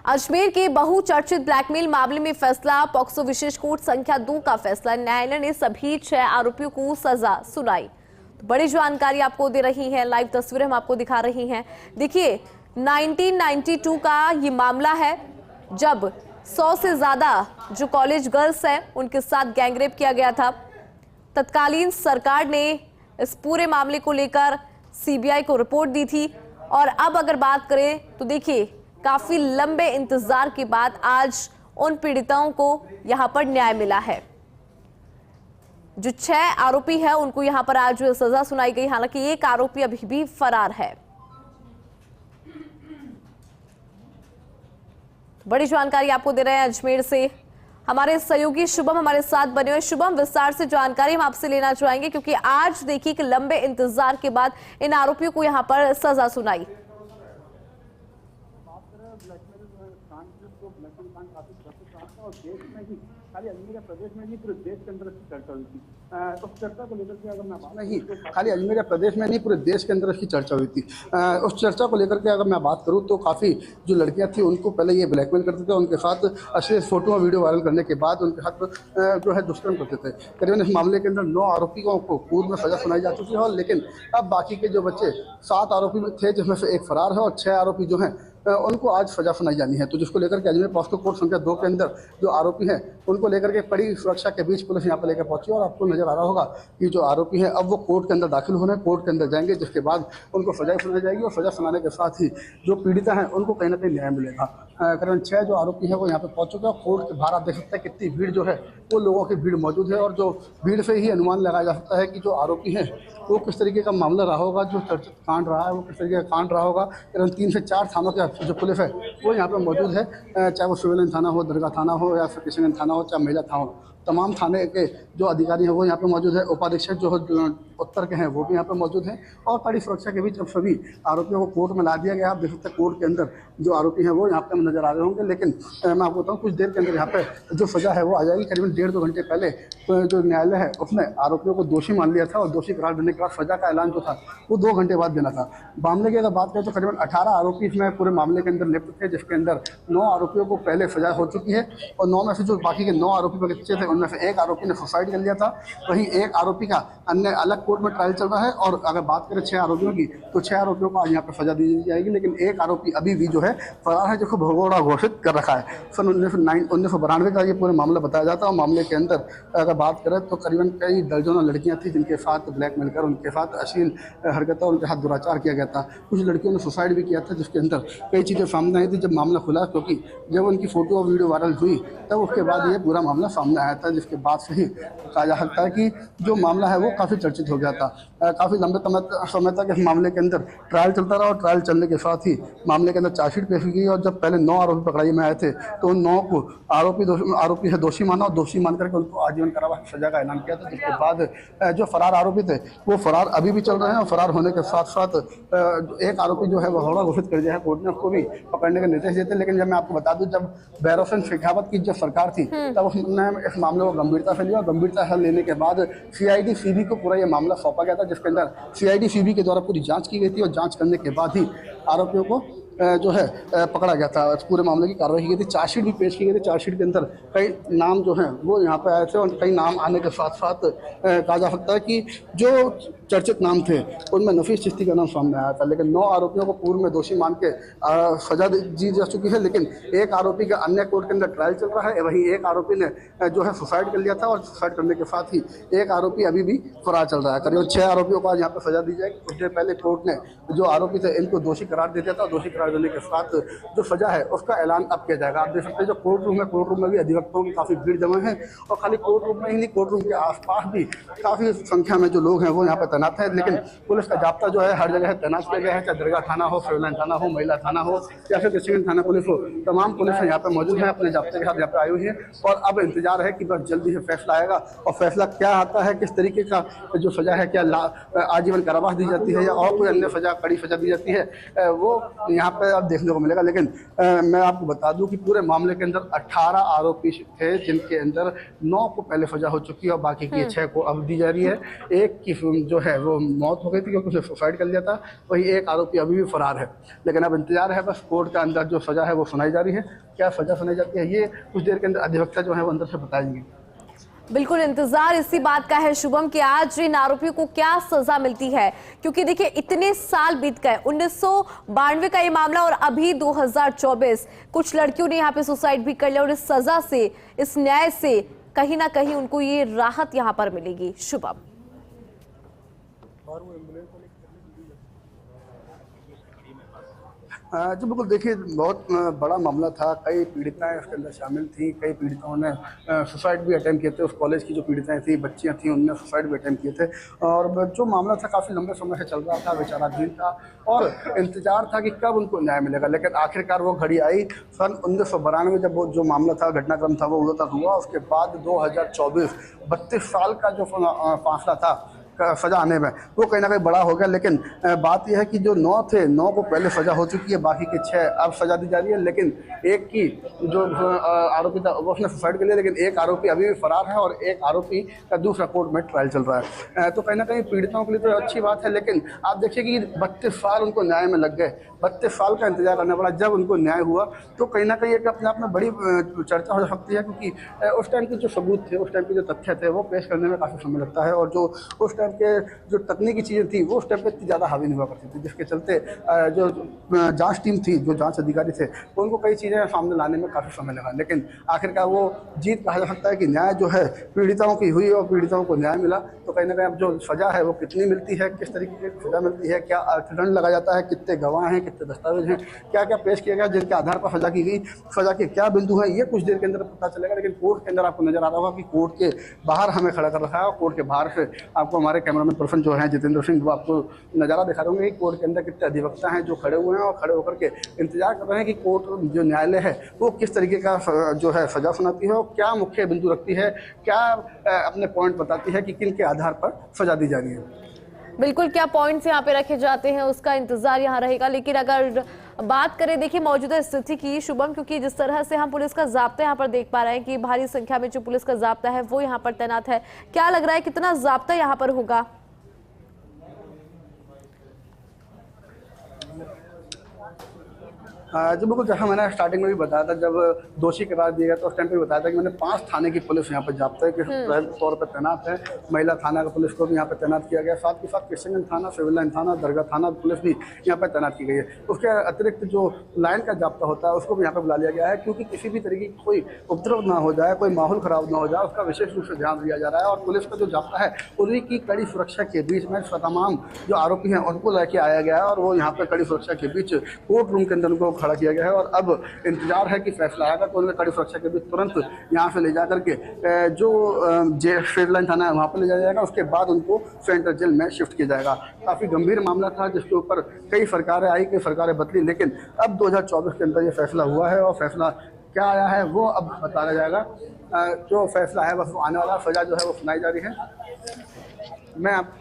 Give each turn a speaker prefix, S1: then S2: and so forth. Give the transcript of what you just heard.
S1: अजमेर के बहुचर्चित ब्लैकमेल मामले में फैसला। पॉक्सो विशेष कोर्ट संख्या 2 का फैसला। न्यायालय ने सभी 6 आरोपियों को सजा सुनाई। तो बड़ी जानकारी आपको दे रही है, लाइव तस्वीरें हम आपको दिखा रही हैं। देखिए 1992 का ये मामला है, जब 100 से ज्यादा जो कॉलेज गर्ल्स हैं उनके साथ गैंगरेप किया गया था। तत्कालीन सरकार ने इस पूरे मामले को लेकर सीबीआई को रिपोर्ट दी थी। और अब अगर बात करें तो देखिए काफी लंबे इंतजार के बाद आज उन पीड़िताओं को यहां पर न्याय मिला है। जो 6 आरोपी हैं उनको यहां पर आज सजा सुनाई गई। हालांकि एक आरोपी अभी भी फरार है। बड़ी जानकारी आपको दे रहे हैं अजमेर से हमारे सहयोगी शुभम हमारे साथ बने हुए। शुभम, विस्तार से जानकारी हम आपसे लेना चाहेंगे, क्योंकि आज देखिए कि लंबे इंतजार के बाद इन आरोपियों को यहां पर सजा सुनाई।
S2: और देश में ही खाली अजमेर प्रदेश में नहीं पूरे देश के अंदर इसकी चर्चा हुई थी। उस चर्चा को लेकर के अगर मैं बात नहीं खाली अजमेर प्रदेश में नहीं पूरे देश के अंदर इसकी चर्चा हुई थी। उस चर्चा को लेकर के अगर मैं बात करूं तो काफ़ी जो लड़कियां थी उनको पहले ये ब्लैकमेल करते थे, उनके साथ अश्लील फोटो वीडियो वायरल करने के बाद उनके साथ जो है दुष्कर्म करते थे। करीबन इस मामले के अंदर 9 आरोपियों को पूर्व में सजा सुनाई जा चुकी है, लेकिन अब बाकी के जो बच्चे 7 आरोपी थे जिसमें से एक फरार है और 6 आरोपी जो हैं उनको आज सजा सुनाई जानी है। तो जिसको लेकर के अजमेर पॉक्सो कोर्ट संख्या 2 के अंदर जो आरोपी हैं उनको लेकर के कड़ी सुरक्षा के बीच पुलिस यहाँ पर लेकर पहुंची। और आपको नजर आ रहा होगा कि जो आरोपी हैं अब वो कोर्ट के अंदर दाखिल होने, कोर्ट के अंदर जाएंगे, जिसके बाद उनको सजा सुनाई जाएगी। और सजा सुनाने के साथ ही जो पीड़िता हैं उनको कहीं ना कहीं न्याय मिलेगा। करीबन 6 जो आरोपी हैं वो यहाँ पर पहुंच चुके हैं। कोर्ट के बाहर आप देख सकते हैं कितनी भीड़ जो है वो लोगों की भीड़ मौजूद है। और जो भीड़ से ही अनुमान लगाया जा सकता है कि जो आरोपी हैं वो किस तरीके का मामला रहा होगा, जो चर्चित कांड रहा है वो किस तरीके का कांड रहा होगा। करीबन 3 से 4 थानों के जो पुलिस है वो यहाँ पर मौजूद है, चाहे वो सिविल थाना हो, दरगाह थाना हो, या फिर किशनगंज थाना हो, चाहे महिला थाना हो। तमाम थाने के जो अधिकारी हैं वो यहाँ पे मौजूद है। उपाधीक्षक जो उत्तर के हैं वो भी यहाँ पे मौजूद हैं। और कड़ी सुरक्षा के बीच अब सभी आरोपियों को कोर्ट में ला दिया गया। आप देख सकते हैं कोर्ट के अंदर जो आरोपी हैं वो यहाँ पे नजर आ रहे होंगे। लेकिन मैं आपको बताऊँ कुछ देर के अंदर यहाँ पे जो सजा है वो आ जाएगी। करीबन 1.5-2 घंटे पहले जो न्यायालय है उसने आरोपियों को दोषी मान लिया था और दोषी करार देने के बाद सजा का ऐलान जो था वो 2 घंटे बाद देना था। मामले की अगर बात करें तो करीबन 18 आरोपी इसमें पूरे मामले के अंदर लिप्त थे, जिसके अंदर 9 आरोपियों को पहले सजा हो चुकी है। और 9 में से जो बाकी के 9 आरोपी बच्चे थे उनमें से एक आरोपी ने सुसाइड कर लिया था। वहीं एक आरोपी का अन्य अलग कोर्ट में ट्रायल चल रहा है। और अगर बात करें 6 आरोपियों की तो 6 आरोपियों को आज यहाँ पर सजा दी जाएगी। लेकिन एक आरोपी अभी भी जो है फरार है, जिसको भगोड़ा घोषित कर रखा है। सन 1992 का ये पूरा मामला बताया जाता है। और मामले के अंदर अगर बात करें तो करीबन कई दर्जनों लड़कियां थी जिनके साथ ब्लैकमेल कर उनके साथ अश्लील हरकतें, उनके साथ दुराचार किया गया था। कुछ लड़कियों ने सुसाइड भी किया था, जिसके अंदर कई चीज़ें सामने आई थी जब मामला खुला। क्योंकि जब उनकी फोटो और वीडियो वायरल हुई तब उसके बाद ये पूरा मामला सामने आया था, जिसके बाद से ही कहा जा सकता है कि जो मामला है वो काफ़ी चर्चित हो गया था। काफ़ी लंबे समय तक इस मामले के अंदर ट्रायल चलता रहा। और ट्रायल चलने के साथ ही मामले के अंदर चार्जशीट पेश की गई। और जब पहले 9 आरोपी पकड़ाई में आए थे तो उन 9 को आरोपी है दोषी माना और दोषी मान करके उनको आजीवन कारावास सजा का ऐलान किया था। जिसके बाद जो फरार आरोपी थे वो फरार अभी भी चल रहे हैं। और फरार होने के साथ साथ एक आरोपी जो है वो हौड़ा घोषित कर दिया है कोर्ट ने, उसको भी पकड़ने के निर्देश देते। लेकिन जब मैं आपको बता दूं, जब बैरम सिंह शेखावत की जो सरकार थी तब उसने इस मामले को गंभीरता से लिया। और गंभीरता से लेने के बाद CID CB को पूरा ये मामला सौंपा गया था, जिसके अंदर CID CB के द्वारा पूरी जांच की गई थी। और जांच करने के बाद ही आरोपियों को जो है पकड़ा गया था। पूरे मामले की कार्रवाई की गई थी, चार्जशीट भी पेश की गई थी। चार्जशीट के अंदर कई नाम जो हैं वो यहाँ पे आए थे। और कई नाम आने के साथ साथ कहा जा सकता है कि जो चर्चित नाम थे उनमें नफीस चिश्ती का नाम सामने आया था। लेकिन 9 आरोपियों को पूर्व में दोषी मान के सजा दी जा चुकी है। लेकिन एक आरोपी का अन्य कोर्ट के अंदर ट्रायल चल रहा है। वहीं एक आरोपी ने जो है सुसाइड कर लिया था। और सुसाइड करने के साथ ही एक आरोपी अभी भी फरार चल रहा है। करीब 6 आरोपियों को आज यहाँ पर सजा दी जाएगी। कुछ देर पहले कोर्ट ने जो आरोपी थे इनको दोषी करार दे दिया था। दोषी करार देने के साथ जो सजा है उसका ऐलान अब किया जाएगा। आप देख सकते हैं जो कोर्ट रूम है, कोर्ट रूम में भी अधिवक्ताओं की काफ़ी भीड़ जमा है। और खाली कोर्ट रूम में ही नहीं, कोर्ट रूम के आसपास भी काफ़ी संख्या में जो लोग हैं वो यहाँ पर तैनात हैं। लेकिन पुलिस का जाब्ता जो है हर जगह तैनात किया गया है, चाहे दरगाह थाना हो, सिविल थाना हो, महिला थाना हो, या फिर किशनगंज थाना पुलिस हो। तमाम पुलिस यहाँ पर मौजूद है, अपने जाब्ते के साथ यहाँ पर आई हुई है। और अब इंतजार है कि बस जल्दी से फैसला आएगा। और फैसला क्या आता है, किस तरीके का जो सजा है, क्या आजीवन कारावास दी जाती है या और कोई अन्य सजा, कड़ी सजा दी जाती है, वो यहाँ पे अब देखने को मिलेगा। लेकिन मैं आपको बता दूं कि पूरे मामले के अंदर 18 आरोपी थे, जिनके अंदर 9 को पहले सजा हो चुकी है और बाकी की 6 को अब दी जा रही है। एक की जो है वो मौत हो गई थी क्योंकि उसे सुसाइड कर लिया था, वही एक आरोपी अभी भी फरार है। लेकिन अब इंतजार है, बस कोर्ट के अंदर जो सजा है वो सुनाई जा रही है। क्या सजा सुनाई जाती है ये कुछ देर के अंदर अधिवक्ता जो है वो अंदर से बताएंगे।
S1: बिल्कुल इंतजार इसी बात का है शुभम कि आज इन आरोपियों को क्या सजा मिलती है, क्योंकि देखिए इतने साल बीत गए, 1992 का ये मामला और अभी 2024। कुछ लड़कियों ने यहाँ पे सुसाइड भी कर लिया और इस सजा से, इस न्याय से कहीं ना कहीं उनको ये राहत यहाँ पर मिलेगी। शुभम,
S2: जी बिल्कुल, देखिए बहुत बड़ा मामला था। कई पीड़िताएं उसके अंदर शामिल थी, कई पीड़िताओं ने सुसाइड भी अटेम्प्ट किए थे। उस कॉलेज की जो पीड़िताएं थी, बच्चियां थी, उनने सुसाइड भी अटेम्प्ट किए थे। और जो मामला था काफ़ी लंबे समय से चल रहा था, विचाराधीन था और इंतजार था कि कब उनको न्याय मिलेगा। लेकिन आखिरकार वो घड़ी आई सन 1992, जब वो जो मामला था, घटनाक्रम था, वो हुआ। उसके बाद 2024 32 साल का जो फासला था सजा आने में, वो कहीं ना कहीं बड़ा हो गया। लेकिन बात यह है कि जो 9 थे, 9 को पहले सजा हो चुकी है, बाकी के 6 अब सजा दी जा रही है। लेकिन एक की जो आरोपी था वो उसने सुसाइड कर लिया, लेकिन एक आरोपी अभी भी फरार है और एक आरोपी का दूसरा कोर्ट में ट्रायल चल रहा है। तो कहीं ना कहीं पीड़ितों के लिए तो अच्छी बात है। लेकिन आप देखिए कि 32 साल उनको न्याय में लग गए, 32 साल का इंतजार करना पड़ा। जब उनको न्याय हुआ तो कहीं ना कहीं एक अपने आप में बड़ी चर्चा हो सकती है, क्योंकि उस टाइम के जो सबूत थे, उस टाइम के जो तथ्य थे, वो पेश करने में काफ़ी समय लगता है। और जो उस टाइम के जो तकनीकी चीज़ें थी, वो उस टाइम पे इतनी ज़्यादा हावी नहीं हुआ करती थी, जिसके चलते जो जांच टीम थी, जो जांच अधिकारी थे, उनको कई चीज़ें सामने लाने में काफ़ी समय लगा। लेकिन आखिरकार वो जीत कहा जा सकता है कि न्याय जो है पीड़िताओं की हुई और पीड़िताओं को न्याय मिला। तो कहीं ना कहीं अब जो सज़ा है वो कितनी मिलती है, किस तरीके की सज़ा मिलती है, क्या अर्थदंड लगा जाता है, कितने गवाह हैं, कितने दस्तावेज हैं, क्या क्या पेश किया गया जिनके आधार पर सज़ा की गई, सज़ा के क्या बिंदु है, ये कुछ देर के अंदर पता चलेगा। लेकिन कोर्ट के अंदर आपको नजर आ रहा होगा कि कोर्ट के बाहर हमें खड़ा कर रखा है और कोर्ट के बाहर से आपको हमारे कैमरामैन पर्सन जो हैं जितेंद्र सिंह, वो आपको नज़ारा दिखा रहे होंगे कि कोर्ट के अंदर कितने अधिवक्ता हैं जो खड़े हुए हैं और खड़े होकर के इंतजार कर रहे हैं कि कोर्ट जो न्यायालय है वो किस तरीके का जो है सजा सुनाती है और क्या मुख्य बिंदु रखती है, क्या अपने पॉइंट बताती है कि किन के आधार पर सजा दी जा रही है।
S1: बिल्कुल क्या पॉइंट्स यहाँ पे रखे जाते हैं उसका इंतजार यहाँ रहेगा। लेकिन अगर बात करें देखिए मौजूदा स्थिति की शुभम, क्योंकि जिस तरह से हम पुलिस का जाब्ता यहाँ पर देख पा रहे हैं कि भारी संख्या में जो पुलिस का जाब्ता है वो यहाँ पर तैनात है, क्या लग रहा है कितना जाब्ता यहाँ पर होगा?
S2: जी बिल्कुल, जैसा मैंने स्टार्टिंग में भी बताया था, जब दोषी करार दिया गया तो उस टाइम पे बताया था कि मैंने 5 थाने की पुलिस यहाँ पर जाब्ते के तौर पर तैनात है। महिला थाना का पुलिस को भी यहाँ पर तैनात किया गया, साथ ही साथ किशनगंज थाना, सिविल लाइन थाना, दरगाह थाना पुलिस भी यहाँ पर तैनात की गई है। उसके अतिरिक्त जो लाइन का जाब्ता होता है उसको भी यहाँ पर बुला लिया गया है, क्योंकि किसी भी तरीके की कोई उपद्रव ना हो जाए, कोई माहौल खराब ना हो जाए, उसका विशेष रूप से ध्यान दिया जा रहा है। और पुलिस का जो जाब्ता है उन्हीं की कड़ी सुरक्षा के बीच में तमाम जो आरोपी हैं उनको लेके आया गया है और वो यहाँ पर कड़ी सुरक्षा के बीच कोर्ट रूम के अंदर उनको खड़ा किया गया है। और अब इंतजार है कि फैसला आएगा तो उन्हें कड़ी सुरक्षा के बीच तुरंत यहाँ से ले जा करके जो सिविल लाइन थाना है वहाँ पर ले जाया जाएगा। उसके बाद उनको सेंट्रल जेल में शिफ्ट किया जाएगा। काफ़ी गंभीर मामला था जिसके ऊपर कई सरकारें आई, कई सरकारें बदली, लेकिन अब 2024 के अंदर ये फैसला हुआ है और फैसला क्या आया है वो अब बताया जाएगा। जो फैसला है बस वो आने वाला, सजा जो है वो सुनाई जा रही है। मैं आप